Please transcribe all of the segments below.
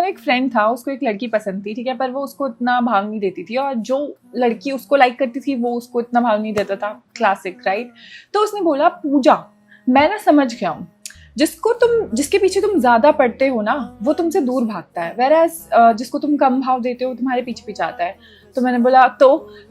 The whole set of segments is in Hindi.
मेरा एक फ्रेंड था, उसको एक लड़की पसंद थी, ठीक है, पर वो उसको इतना भाव नहीं देती थी, और जो लड़की उसको लाइक करती थी वो उसको इतना भाव नहीं देता था। Classic, right? तो उसने बोला, पूजा, मैं ना समझ गया हूँ, जिसके पीछे तुम ज्यादा पड़ते हो ना, वो तुमसे दूर भागता है, whereas जिसको तुम कम भाव देते हो तुम्हारे पीछे पीछे आता है। तो मैंने बोला तो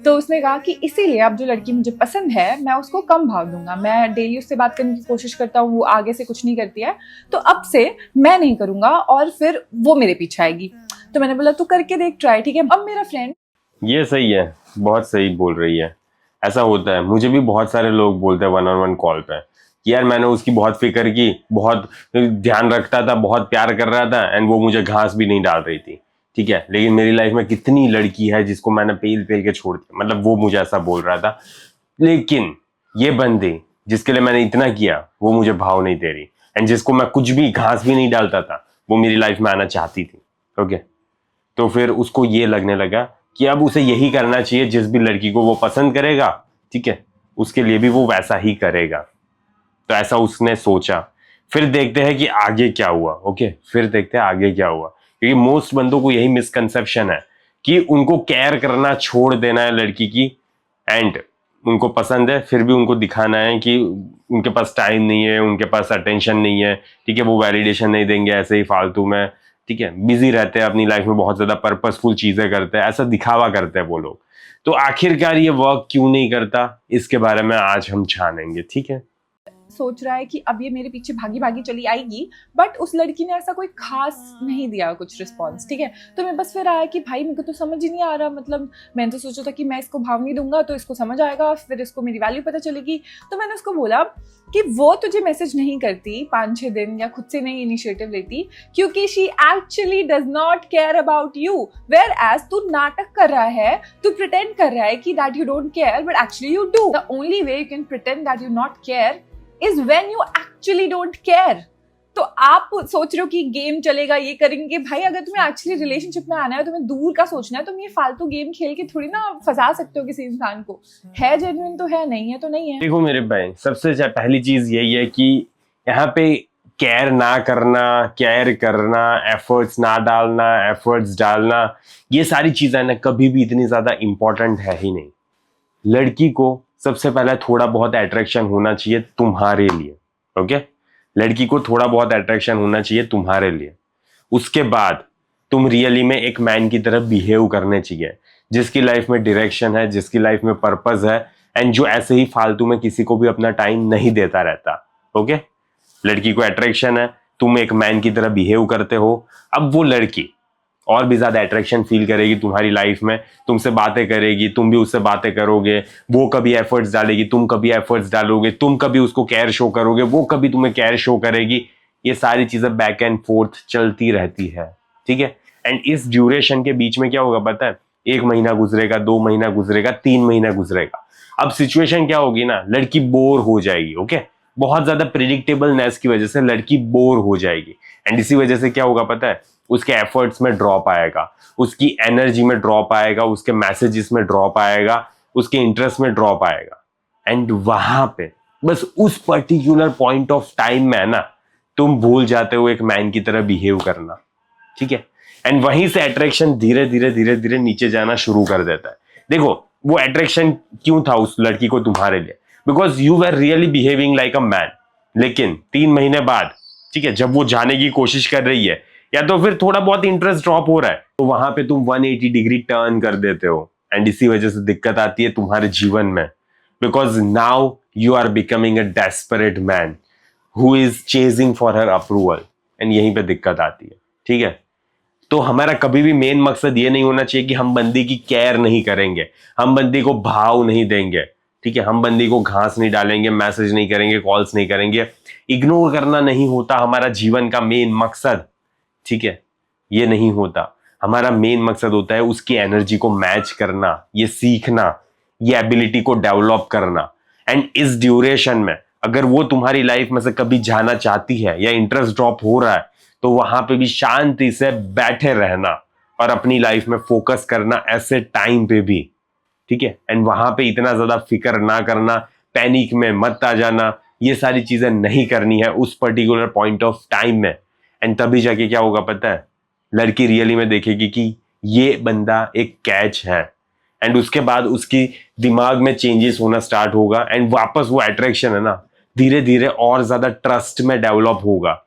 उसने कहा कि इसीलिए अब जो लड़की मुझे पसंद है मैं उसको कम भाव दूंगा, मैं डेली उससे बात करने की कोशिश करता हूँ, वो आगे से कुछ नहीं करती है, तो अब से मैं नहीं करूंगा और फिर वो मेरे पीछे आएगी। तो मैंने बोला तू करके देख, ट्राई, ठीक है। अब मेरा फ्रेंड, ये सही है, बहुत सही बोल रही है। ऐसा होता है, मुझे भी बहुत सारे लोग बोलते हैं 1-on-1 कॉल पे कि यार मैंने उसकी बहुत फिक्र की, बहुत ध्यान रखता था, बहुत प्यार कर रहा था, एंड वो मुझे घास भी नहीं डाल रही थी, ठीक है। लेकिन मेरी लाइफ में कितनी लड़की है जिसको मैंने पेल पेल के छोड़ दिया, मतलब वो मुझे ऐसा बोल रहा था। लेकिन ये बंदी जिसके लिए मैंने इतना किया वो मुझे भाव नहीं दे रही, एंड जिसको मैं कुछ भी घास भी नहीं डालता था वो मेरी लाइफ में आना चाहती थी। ओके, तो फिर उसको ये लगने लगा कि अब उसे यही करना चाहिए, जिस भी लड़की को वो पसंद करेगा, ठीक है, उसके लिए भी वो वैसा ही करेगा। तो ऐसा उसने सोचा। फिर देखते हैं कि आगे क्या हुआ। ओके, फिर देखते हैं आगे क्या हुआ, क्योंकि मोस्ट बंदों को यही मिसकंसेप्शन है कि उनको केयर करना छोड़ देना है लड़की की, एंड उनको पसंद है फिर भी उनको दिखाना है कि उनके पास टाइम नहीं है, उनके पास अटेंशन नहीं है, ठीक है, वो वैलिडेशन नहीं देंगे ऐसे ही फालतू में, ठीक है, बिजी रहते हैं अपनी लाइफ में, बहुत ज्यादा पर्पसफुल चीजें करते हैं, ऐसा दिखावा करते हैं वो लोग। तो आखिरकार ये वर्क क्यों नहीं करता, इसके बारे में आज हम जानेंगे, ठीक है। सोच रहा है कि अब ये मेरे पीछे भागी भागी चली आएगी, बट उस लड़की ने ऐसा कोई खास नहीं दिया कुछ रिस्पॉन्स, ठीक है। तो मैं बस फिर आया कि भाई मेरे को तो समझ ही नहीं आ रहा, मतलब मैंने तो सोचा था कि मैं इसको भाव नहीं दूंगा तो इसको समझ आएगा, फिर इसको मेरी वैल्यू पता चलेगी। तो मैंने उसको बोला कि वो तुझे मैसेज नहीं करती 5-6 दिन, या खुद से नहीं इनिशिएटिव लेती, क्योंकि she actually does not care about you, whereas तू नाटक कर रहा है, तू प्रिटेंड कर रहा है कि that you don't care, but actually you do. The only way you can pretend that you not care is when you actually don't care। तो आप सोच रहे हो कि गेम चलेगा, ये करेंगे, भाई अगर तुम्हें एक्चुअली रिलेशनशिप में आना है, तुम्हें दूर का सोचना है, तुम ये फालतू गेम खेल के थोड़ी ना फंसा सकते हो किसी इंसान को। है जेन्युइन तो है, नहीं है तो नहीं है। देखो मेरे भाई, सबसे पहली चीज यही है कि यहाँ पे केयर ना करना, केयर करना, एफर्ट्स ना डालना, एफर्ट्स डालना, ये सारी चीजें ना कभी भी इतनी ज्यादा इंपॉर्टेंट है ही नहीं। लड़की को सबसे पहले थोड़ा बहुत अट्रैक्शन होना चाहिए तुम्हारे लिए। ओके, लड़की को थोड़ा बहुत अट्रैक्शन होना चाहिए तुम्हारे लिए। उसके बाद तुम रियली में एक मैन की तरफ बिहेव करने चाहिए, जिसकी लाइफ में डायरेक्शन है, जिसकी लाइफ में पर्पस है, एंड जो ऐसे ही फालतू में किसी को भी अपना टाइम नहीं देता रहता। ओके, लड़की को अट्रैक्शन है, तुम एक मैन की तरह बिहेव करते हो, अब वो लड़की और भी ज्यादा अट्रैक्शन फील करेगी तुम्हारी लाइफ में, तुमसे बातें करेगी, तुम भी उससे बातें करोगे, वो कभी एफर्ट्स डालेगी, तुम कभी एफर्ट्स डालोगे, तुम कभी उसको केयर शो करोगे, वो कभी तुम्हें केयर शो करेगी। ये सारी चीजें बैक एंड फोर्थ चलती रहती है, ठीक है। एंड इस ड्यूरेशन के बीच में क्या होगा पता है, 1 महीना गुजरेगा, 2 महीना गुजरेगा, 3 महीना गुजरेगा। अब सिचुएशन क्या होगी ना, लड़की बोर हो जाएगी। ओके, बहुत ज्यादा प्रिडिक्टेबलनेस की वजह से लड़की बोर हो जाएगी, एंड इसी वजह से क्या होगा पता है, उसके एफर्ट्स में ड्रॉप आएगा, उसकी एनर्जी में ड्रॉप आएगा, उसके मैसेजेस में ड्रॉप आएगा, उसके इंटरेस्ट में ड्रॉप आएगा। एंड वहां पे बस उस पर्टिकुलर पॉइंट ऑफ टाइम में ना तुम भूल जाते हो एक मैन की तरह बिहेव करना, ठीक है। एंड वहीं से अट्रैक्शन धीरे धीरे धीरे धीरे नीचे जाना शुरू कर देता है। देखो वो अट्रैक्शन क्यों था उस लड़की को तुम्हारे लिए, because you were really behaving like a man. लेकिन 3 महीने बाद, ठीक है, जब वो जाने की कोशिश कर रही है, या तो फिर थोड़ा बहुत इंटरेस्ट ड्रॉप हो रहा है, तो वहां पे तुम 180 डिग्री टर्न कर देते हो, एंड इसी वजह से दिक्कत आती है तुम्हारे जीवन में, because now you are becoming a desperate man who is chasing for her approval, and यहीं पे दिक्कत आती है, ठीक है। तो हमारा कभी भी मेन मकसद ये नहीं होना चाहिए कि हम बंदी की केयर नहीं करेंगे, हम बंदी को भाव नहीं देंगे, ठीक है, हम बंदी को घास नहीं डालेंगे, मैसेज नहीं करेंगे, कॉल्स नहीं करेंगे। इग्नोर करना नहीं होता हमारा जीवन का मेन मकसद, ठीक है, ये नहीं होता। हमारा मेन मकसद होता है उसकी एनर्जी को मैच करना, ये सीखना, ये एबिलिटी को डेवलप करना। एंड इस ड्यूरेशन में अगर वो तुम्हारी लाइफ में से कभी जाना चाहती है या इंटरेस्ट ड्रॉप हो रहा है, तो वहां पे भी शांति से बैठे रहना और अपनी लाइफ में फोकस करना ऐसे टाइम पे भी, ठीक है। एंड वहां पे इतना ज्यादा फिक्र ना करना, पैनिक में मत आ जाना, ये सारी चीजें नहीं करनी है उस पर्टिकुलर पॉइंट ऑफ टाइम में। एंड तभी जाके क्या होगा पता है, लड़की रियली में देखेगी कि ये बंदा एक कैच है, एंड उसके बाद उसकी दिमाग में चेंजेस होना स्टार्ट होगा, एंड वापस वो अट्रैक्शन है ना धीरे धीरे और ज्यादा ट्रस्ट में डेवलप होगा,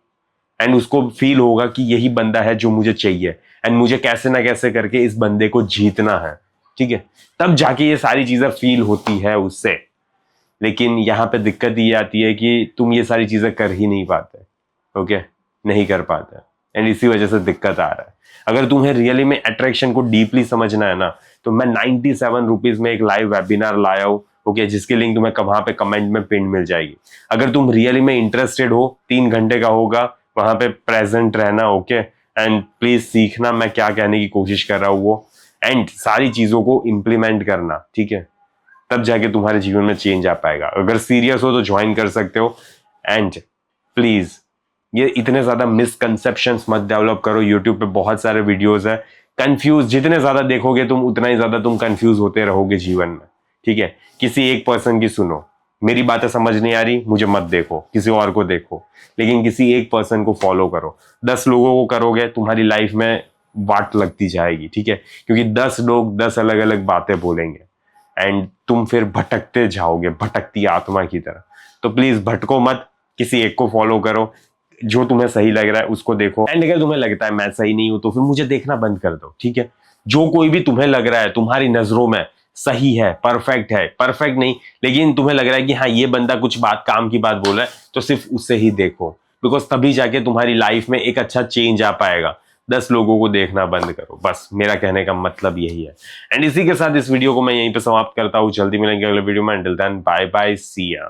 एंड उसको फील होगा कि यही बंदा है जो मुझे चाहिए, एंड मुझे कैसे ना कैसे करके इस बंदे को जीतना है, ठीक है। तब जाके ये सारी चीजें फील होती है उससे। लेकिन यहाँ पे दिक्कत ये आती है कि तुम ये सारी चीजें कर ही नहीं पाते, ओके, नहीं कर पाते, एंड इसी वजह से दिक्कत आ रहा है। अगर तुम्हें रियली में अट्रैक्शन को डीपली समझना है ना, तो मैं 97 रुपीज में एक लाइव वेबिनार लाया हूँ, ओके, जिसकी लिंक तुम्हें वहां पे कमेंट में पिन मिल जाएगी। अगर तुम रियली में इंटरेस्टेड हो, 3 घंटे का होगा, वहां पे प्रेजेंट रहना, ओके, एंड प्लीज सीखना मैं क्या कहने की कोशिश कर रहा हूँ वो, एंड सारी चीजों को इम्प्लीमेंट करना, ठीक है, तब जाके तुम्हारे जीवन में चेंज आ पाएगा। अगर सीरियस हो तो ज्वाइन कर सकते हो, एंड प्लीज ये इतने ज्यादा मिसकंसेप्शंस मत डेवलप करो। यूट्यूब पे बहुत सारे वीडियोस है, कंफ्यूज जितने ज्यादा देखोगे तुम उतना ही ज्यादा तुम कंफ्यूज होते रहोगे जीवन में, ठीक है। किसी एक पर्सन की सुनो, मेरी बातें समझ नहीं आ रही, मुझे मत देखो, किसी और को देखो, लेकिन किसी एक पर्सन को फॉलो करो। 10 लोगों को करोगे, तुम्हारी लाइफ में वाट लगती जाएगी, ठीक है, क्योंकि 10 लोग 10 अलग अलग बातें बोलेंगे, एंड तुम फिर भटकते जाओगे, भटकती आत्मा की तरह। तो प्लीज भटको मत, किसी एक को फॉलो करो, जो तुम्हें सही लग रहा है उसको देखो, एंड अगर तुम्हें लगता है मैं सही नहीं हूं तो फिर मुझे देखना बंद कर दो, ठीक है। जो कोई भी तुम्हें लग रहा है तुम्हारी नजरों में सही है, परफेक्ट नहीं, लेकिन तुम्हें लग रहा है कि हाँ ये बंदा कुछ बात काम की बात बोल रहा है, तो सिर्फ उससे ही देखो, बिकॉज तभी जाके तुम्हारी लाइफ में एक अच्छा चेंज आ पाएगा। 10 लोगों को देखना बंद करो, बस मेरा कहने का मतलब यही है। एंड इसी के साथ इस वीडियो को मैं यहीं पे समाप्त करता हूँ। जल्दी मिलेंगे अगले वीडियो में, अंटिल देन बाय बाय, सी या।